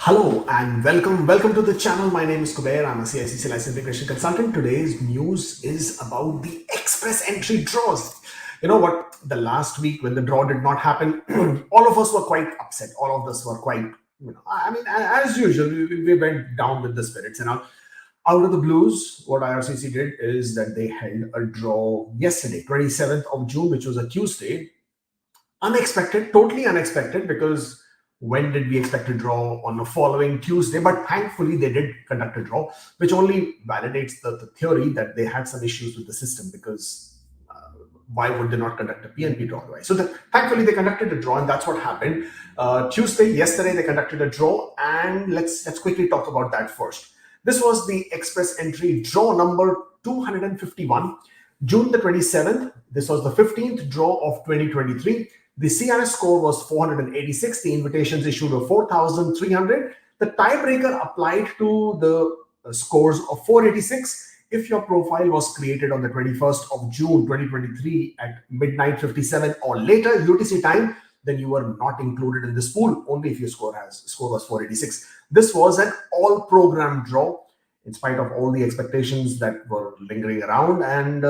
Hello and welcome to the channel. My name is Kubeir. I'm a CICC licensed immigration consultant. Today's news is about the express entry draws. You know what? The last week when the draw did not happen, all of us were quite upset. All of us were quite, as usual, we went down with the spirits. Out of the blues, what IRCC did is that they held a draw yesterday, 27th of June, which was a Tuesday. Unexpected, totally unexpected, because when did we expect to draw on the following Tuesday? But thankfully, they did conduct a draw, which only validates the theory that they had some issues with the system, because why would they not conduct a PNP draw otherwise? So thankfully, they conducted a draw, and that's what happened. Yesterday, they conducted a draw, and let's quickly talk about that first. This was the express entry draw number 251, June the 27th. This was the 15th draw of 2023. The CRS score was 486. The invitations issued were 4,300. The tiebreaker applied to the scores of 486 if your profile was created on the 21st of June 2023 at midnight 57 or later UTC time. Then you were not included in this pool, only if your score was 486. This was an all-program draw, in spite of all the expectations that were lingering around. And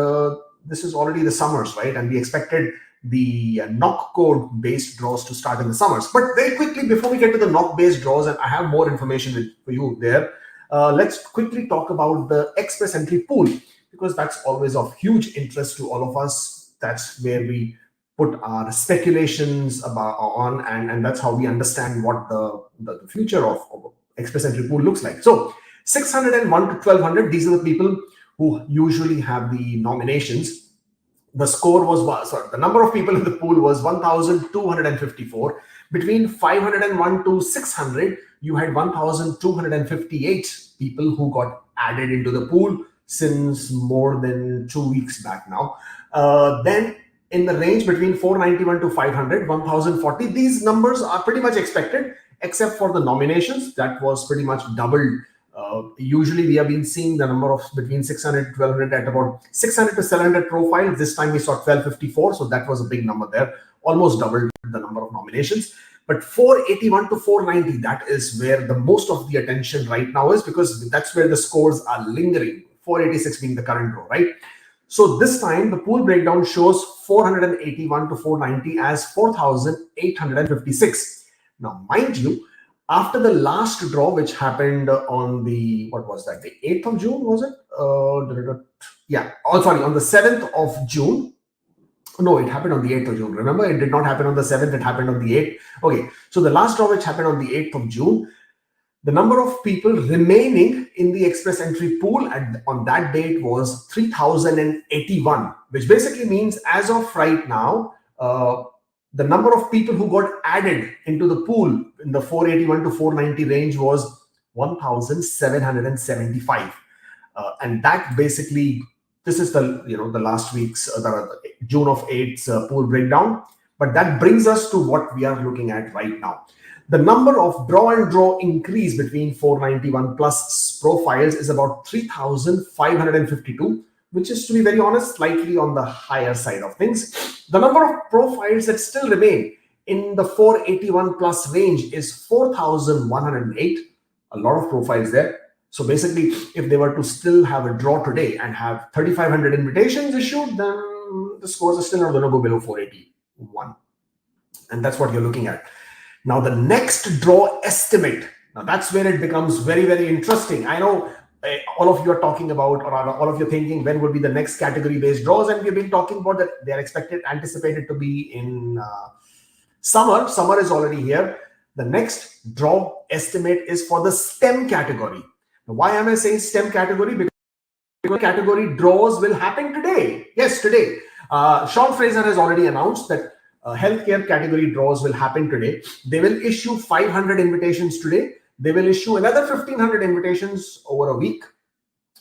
this is already the summers, right? And we expected the NOC code based draws to start in the summers. But very quickly, before we get to the NOC based draws, and I have more information for you there, let's quickly talk about the express entry pool, because that's always of huge interest to all of us. That's where we put our speculations on, and that's how we understand what the future of express entry pool looks like. So 601 to 1200, these are the people who usually have the nominations. The score was, the number of people in the pool was 1,254. Between 501 to 600, you had 1,258 people who got added into the pool since more than 2 weeks back now. Then in the range between 491 to 500, 1,040, these numbers are pretty much expected, except for the nominations. That was pretty much doubled. Usually we have been seeing the number of between 600 to 1200 at about 600 to 700 profiles. This time we saw 1254, so that was a big number there, almost doubled the number of nominations. But 481 to 490, that is where the most of the attention right now is, because that's where the scores are lingering, 486 being the current row, right? So this time the pool breakdown shows 481 to 490 as 4,856. Now, mind you, after the last draw, which happened on the, what was that, the 8th of June, was it? On the 7th of June. No, it happened on the 8th of June. Remember, it did not happen on the 7th, it happened on the 8th. Okay, so the last draw, which happened on the 8th of June, the number of people remaining in the express entry pool on that date was 3,081, which basically means as of right now, the number of people who got added into the pool in the 481 to 490 range was 1,775. And that basically, this is the last week's, June of 8's pool breakdown. But that brings us to what we are looking at right now. The number of draw and draw increase between 491 plus profiles is about 3,552, which is, to be very honest, slightly on the higher side of things. The number of profiles that still remain in the 481 plus range is 4,108, a lot of profiles there. So basically, if they were to still have a draw today and have 3,500 invitations issued, then the scores are still not going to go below 481. And that's what you're looking at. Now, the next draw estimate, now that's where it becomes very, very interesting. I know all of you are talking about, or all of you are thinking, when would be the next category-based draws? And we've been talking about that they are anticipated to be in summer. Summer is already here. The next draw estimate is for the STEM category. Now, why am I saying STEM category? Because category draws will happen today. Yes, today. Sean Fraser has already announced that healthcare category draws will happen today. They will issue 500 invitations today. They will issue another 1,500 invitations over a week.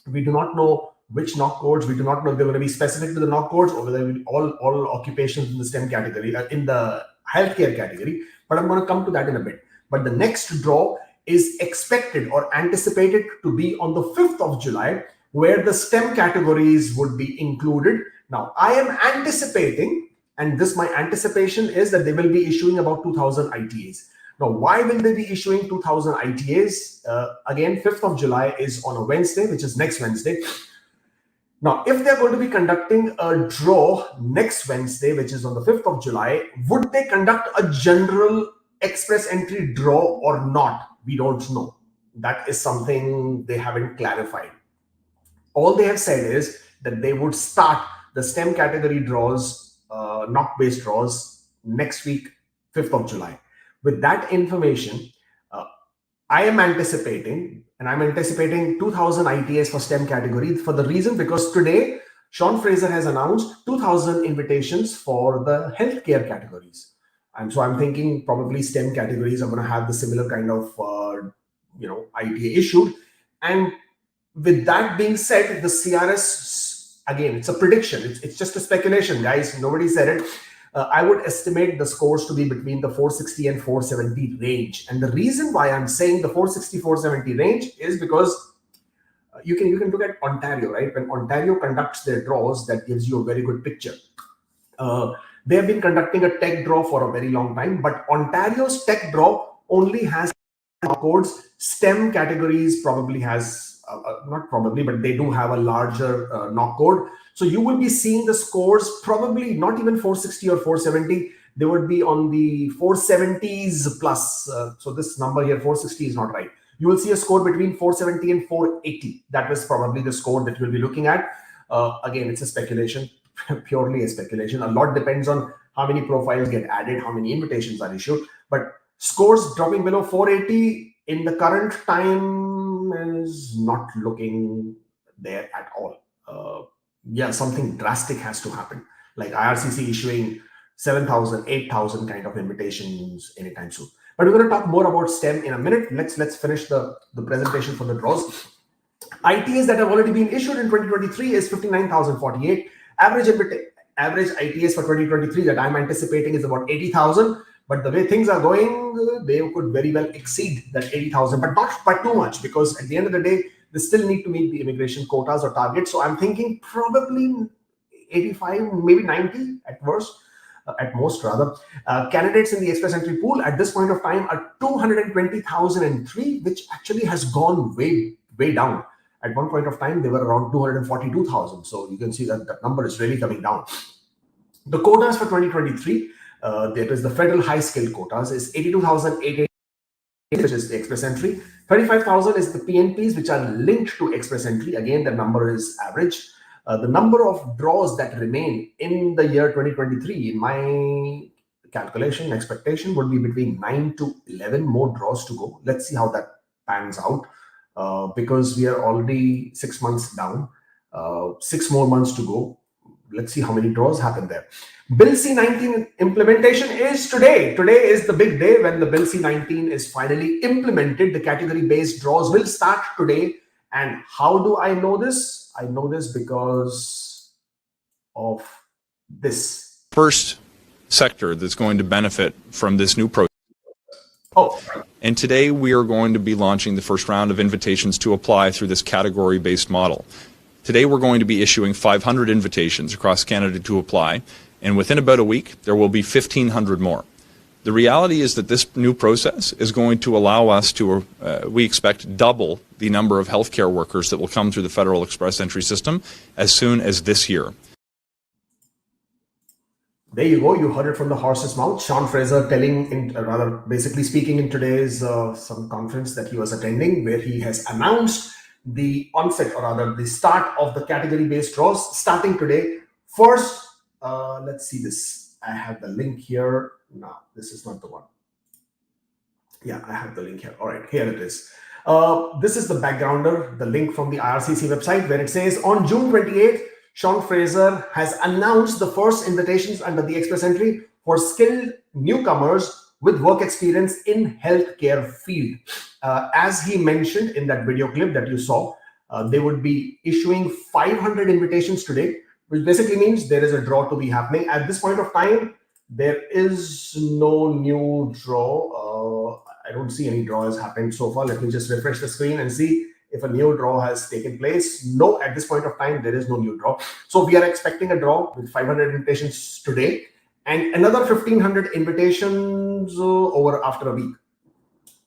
We do not know which NOC codes. We do not know if they're going to be specific to the NOC codes or whether they will be all occupations in the STEM category, in the healthcare category. But I'm going to come to that in a bit. But the next draw is expected or anticipated to be on the 5th of July, where the STEM categories would be included. Now, I am anticipating, and my anticipation is that they will be issuing about 2,000 ITAs. Now, why will they be issuing 2,000 ITAs? Again, 5th of July is on a Wednesday, which is next Wednesday. Now, if they're going to be conducting a draw next Wednesday, which is on the 5th of July, would they conduct a general express entry draw or not? We don't know. That is something they haven't clarified. All they have said is that they would start the STEM category draws, NOC-based draws, next week, 5th of July. With that information, I am anticipating, and I'm anticipating 2,000 ITAs for STEM category for the reason because today, Sean Fraser has announced 2,000 invitations for the healthcare categories. And so I'm thinking probably STEM categories are going to have the similar kind of, ITA issued. And with that being said, the CRS, again, it's a prediction. It's just a speculation, guys. Nobody said it. I would estimate the scores to be between the 460 and 470 range. And the reason why I'm saying the 460, 470 range is because you can look at Ontario, right? When Ontario conducts their draws, that gives you a very good picture. They have been conducting a tech draw for a very long time, but Ontario's tech draw only has codes. STEM categories probably has, not probably, but they do have a larger NOC code. So you will be seeing the scores probably not even 460 or 470. They would be on the 470s plus. So this number here, 460 is not right. You will see a score between 470 and 480. That is probably the score that you'll be looking at. Again, it's a speculation, purely a speculation. A lot depends on how many profiles get added, how many invitations are issued. But scores dropping below 480 in the current time is not looking there at all. Something drastic has to happen, like IRCC issuing 7,000, 8,000 kind of invitations anytime soon. But we're going to talk more about STEM in a minute. Let's finish the presentation for the draws. ITAs that have already been issued in 2023 is 59,048. Average ITAs for 2023 that I'm anticipating is about 80,000. But the way things are going, they could very well exceed that 80,000, but not by too much, because at the end of the day, they still need to meet the immigration quotas or targets. So I'm thinking probably 85, maybe 90 at worst, at most rather. Candidates in the express entry pool at this point of time are 220,003, which actually has gone way down. At one point of time, they were around 242,000. So you can see that that number is really coming down. The quotas for 2023, that is the federal high skill quotas, is 82,880, which is the express entry. 35,000 is the PNPs, which are linked to express entry. Again, the number is average. The number of draws that remain in the year 2023, in my calculation, expectation would be between 9 to 11 more draws to go. Let's see how that pans out, because we are already 6 months down, 6 more months to go. Let's see how many draws happen there. Bill C-19 implementation is today. Today is the big day when the Bill C-19 is finally implemented. The category-based draws will start today. And how do I know this? I know this because of this. First sector that's going to benefit from this new process. And today we are going to be launching the first round of invitations to apply through this category-based model. Today we're going to be issuing 500 invitations across Canada to apply, and within about a week there will be 1,500 more. The reality is that this new process is going to allow us to, we expect, double the number of healthcare workers that will come through the federal express entry system as soon as this year. There you go. You heard it from the horse's mouth. Sean Fraser basically speaking in today's some conference that he was attending, where he has announced the onset, or rather the start of the category-based draws starting today. First, let's see this. I have the link here. No, this is not the one. Yeah, I have the link here. All right, here it is. This is the backgrounder, the link from the IRCC website, where it says on June 28th, Sean Fraser has announced the first invitations under the express entry for skilled newcomers with work experience in healthcare field. As he mentioned in that video clip that you saw, they would be issuing 500 invitations today, which basically means there is a draw to be happening. At this point of time, there is no new draw. I don't see any draw has happened so far. Let me just refresh the screen and see if a new draw has taken place. No, at this point of time, there is no new draw. So we are expecting a draw with 500 invitations today and another 1,500 invitations over after a week.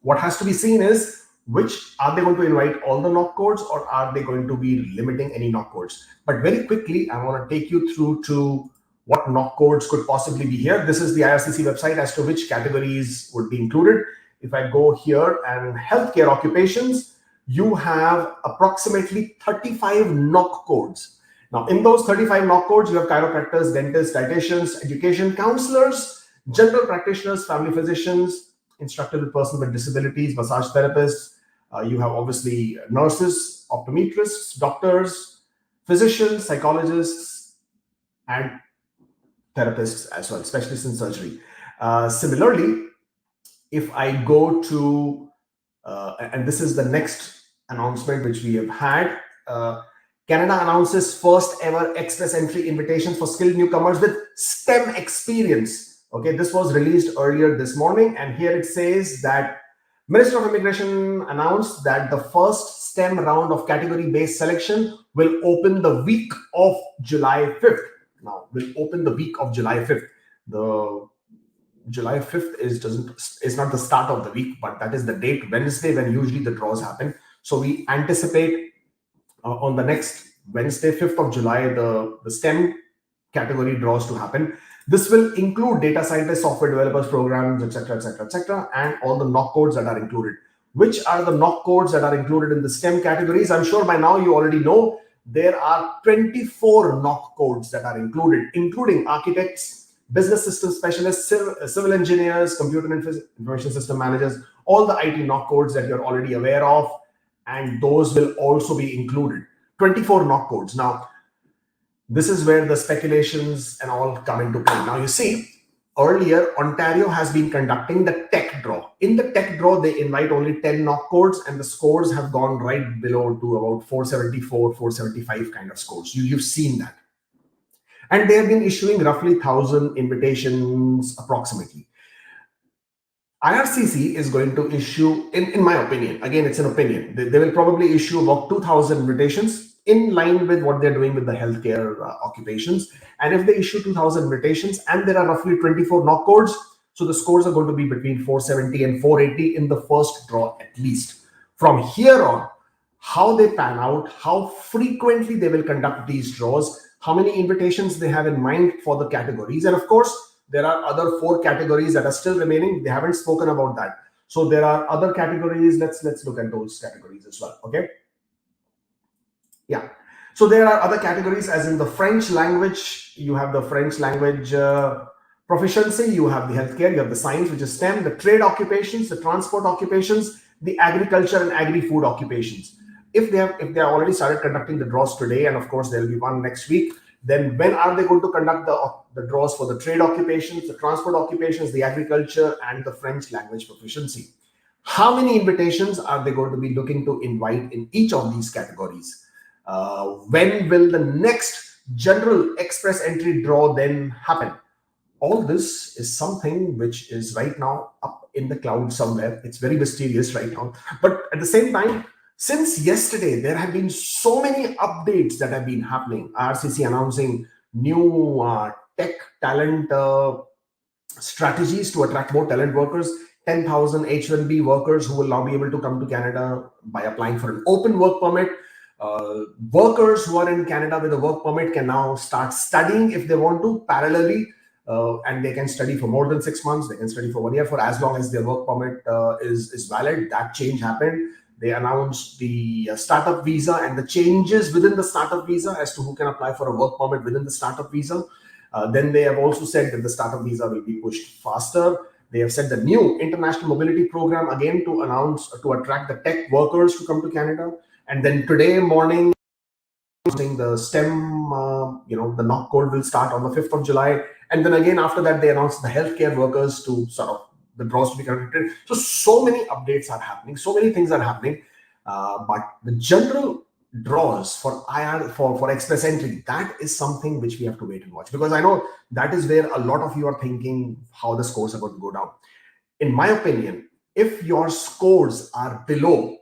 What has to be seen is which are they going to invite all the NOC codes, or are they going to be limiting any NOC codes? But very quickly, I want to take you through to what NOC codes could possibly be here. This is the IRCC website as to which categories would be included. If I go here and healthcare occupations, you have approximately 35 NOC codes. Now, in those 35 NOC codes, you have chiropractors, dentists, dietitians, education counselors, general practitioners, family physicians, instructor with person with disabilities, massage therapists. You have obviously nurses, optometrists, doctors, physicians, psychologists, and therapists as well, specialists in surgery. Similarly, if I go to, and this is the next announcement which we have had, Canada announces first ever express entry invitations for skilled newcomers with STEM experience. Okay, this was released earlier this morning, and here it says that Minister of Immigration announced that the first STEM round of category-based selection will open the week of July 5th. Now, will open the week of July 5th. The July 5th is not the start of the week, but that is the date, Wednesday, when usually the draws happen. So we anticipate on the next Wednesday, 5th of July, the STEM category draws to happen. This will include data scientists, software developers, programs, etc., etc., etc., and all the NOC codes that are included. Which are the NOC codes that are included in the STEM categories? I'm sure by now you already know there are 24 NOC codes that are included, including architects, business system specialists, civil engineers, computer information system managers, all the IT NOC codes that you're already aware of, and those will also be included. 24 NOC codes. Now, this is where the speculations and all come into play. Now, you see, earlier, Ontario has been conducting the tech draw. In the tech draw, they invite only 10 NOC codes, and the scores have gone right below to about 474, 475 kind of scores. You've seen that. And they have been issuing roughly 1,000 invitations approximately. IRCC is going to issue, in my opinion, again, it's an opinion, they will probably issue about 2,000 invitations in line with what they're doing with the healthcare occupations. And if they issue 2,000 invitations and there are roughly 24 NOC codes, so the scores are going to be between 470 and 480 in the first draw at least. From here on, how they pan out, how frequently they will conduct these draws, how many invitations they have in mind for the categories. And of course, there are other 4 categories that are still remaining. They haven't spoken about that. So there are other categories. Let's look at those categories as well. Okay. Yeah. So there are other categories, as in the French language. You have the French language proficiency. You have the healthcare. You have the science, which is STEM. The trade occupations, the transport occupations, the agriculture and agri-food occupations. If they are already started conducting the draws today, and of course there will be one next week, then when are they going to conduct the draws for the trade occupations, the transport occupations, the agriculture, and the French language proficiency? How many invitations are they going to be looking to invite in each of these categories? When will the next general express entry draw then happen? All this is something which is right now up in the cloud somewhere. It's very mysterious right now. But at the same time, since yesterday, there have been so many updates that have been happening. IRCC announcing new tech talent strategies to attract more talent workers, 10,000 H-1B workers who will now be able to come to Canada by applying for an open work permit. Workers who are in Canada with a work permit can now start studying if they want to parallelly, and they can study for more than 6 months. They can study for 1 year for as long as their work permit is valid. That change happened. They announced the startup visa and the changes within the startup visa as to who can apply for a work permit within the startup visa. Then they have also said that the startup visa will be pushed faster. They have said the new international mobility program again to attract the tech workers to come to Canada. And then today morning, the STEM, the NOC code will start on the 5th of July. And then again, after that, they announced the healthcare workers to sort of the draws to be conducted. So many updates are happening. So many things are happening. But the general draws for for express entry, that is something which we have to wait and watch, because I know that is where a lot of you are thinking how the scores are going to go down. In my opinion, if your scores are below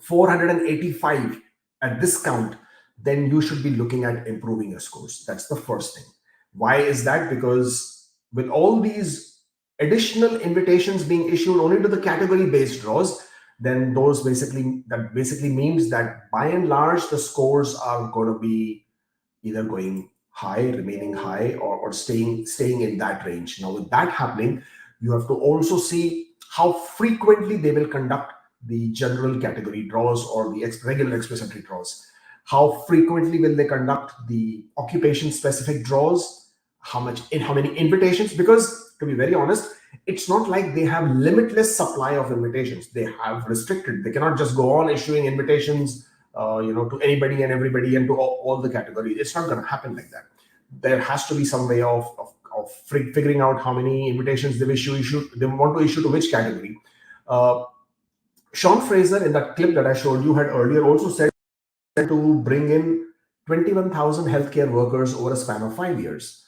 485 at this count, then you should be looking at improving your scores. That's the first thing. Why is that? Because with all these additional invitations being issued only to the category based draws, then that basically means that by and large the scores are going to be either going high, remaining high, or staying in that range. Now, with that happening, you have to also see how frequently they will conduct the general category draws or the regular express entry draws. How frequently will they conduct the occupation specific draws? How many invitations? Because to be very honest, it's not like they have limitless supply of invitations. They have restricted. They cannot just go on issuing invitations to anybody and everybody and to all the categories. It's not going to happen like that. There has to be some way of figuring out how many invitations they want to issue to which category. Sean Fraser, in that clip that I showed you, had earlier also said to bring in 21,000 healthcare workers over a span of 5 years.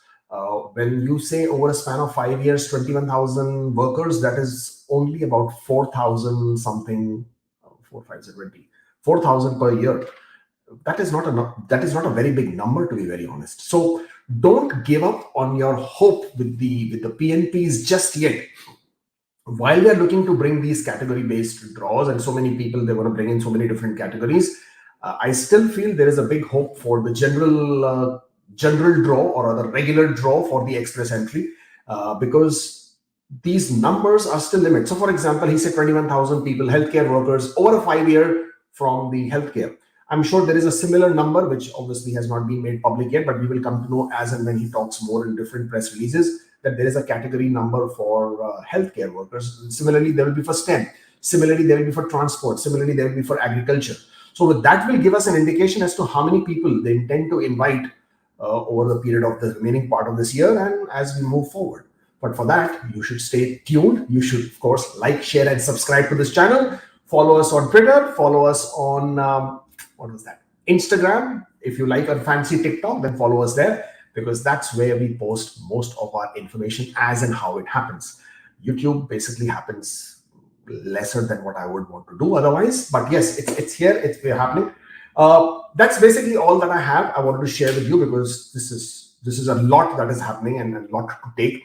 When you say over a span of 5 years, 21,000 workers, that is only about 4,000 something, 4,000 per year. That is not a very big number, to be very honest. So don't give up on your hope with the PNPs just yet. While we are looking to bring these category based draws, and so many people, they want to bring in so many different categories, I still feel there is a big hope for the general draw or the regular draw for the express entry, because these numbers are still limited. So for example, he said 21,000 people, healthcare workers over a 5 year from the healthcare. I'm sure there is a similar number, which obviously has not been made public yet, but we will come to know as and when he talks more in different press releases, that there is a category number for healthcare workers. Similarly, there will be for STEM. Similarly, there will be for transport. Similarly, there will be for agriculture. So with that will give us an indication as to how many people they intend to invite over the period of the remaining part of this year and as we move forward. But for that, you should stay tuned. You should, of course, like, share, and subscribe to this channel. Follow us on Twitter. Follow us on Instagram. If you like, on fancy TikTok, then follow us there, because that's where we post most of our information as and how it happens. YouTube basically happens lesser than what I would want to do otherwise. But yes, it's here. It's happening. That's basically all that I have. I wanted to share with you because this is a lot that is happening and a lot to take.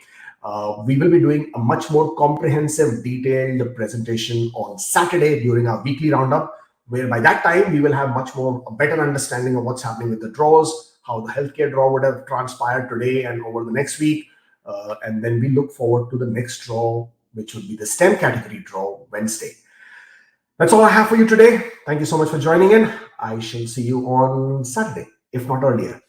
We will be doing a much more comprehensive, detailed presentation on Saturday during our weekly roundup, where by that time we will have a better understanding of what's happening with the draws, how the healthcare draw would have transpired today and over the next week. And then we look forward to the next draw, which would be the STEM category draw Wednesday. That's all I have for you today. Thank you so much for joining in. I shall see you on Saturday, if not earlier.